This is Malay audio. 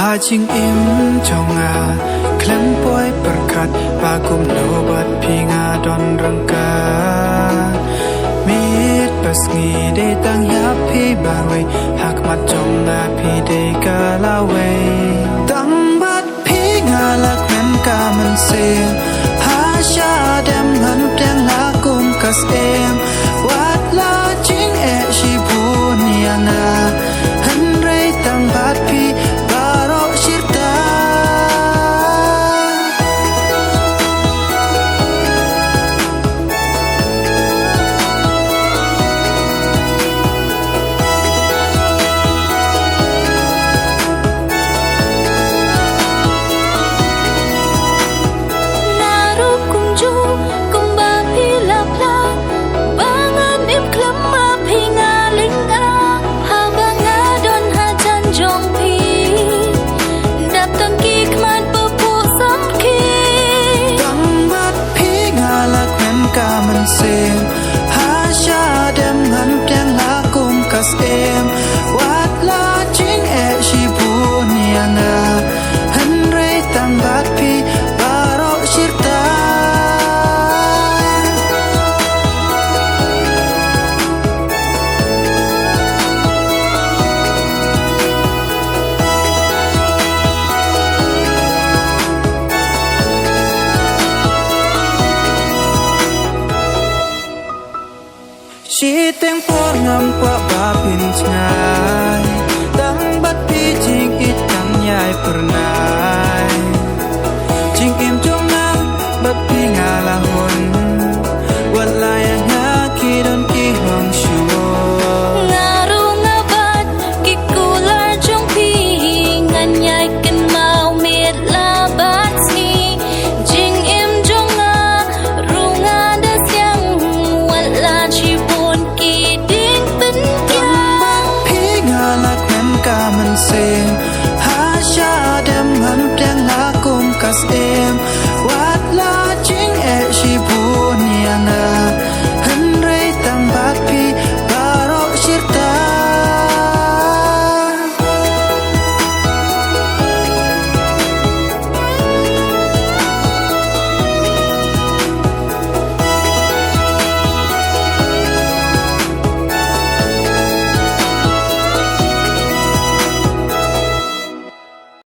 Hajing im jonga klem poi berkat bagum lobat pinga don rengka mit pasngi de tang ya pi barwe hak mat jonga pi de kalawe tang bat pinga la klem ka man sim ha sha dem han teng la kum kas em wat la jing e shi bu nianga han re tang bat pi Hasha dem han teng la kum kas em wat la jing e shi bu nianga han re tam bat pi baro shirta She teng por ngam kwa ba pin chai tang bat pi jing it tang yai pernai jing im jong na bat pi ngala hon wala yang ha ki don ki hong shuo ngaru ngabat ki kular jong pi ngan yai ken mau mit la bat si jing im jong na runga da siang wala chi man se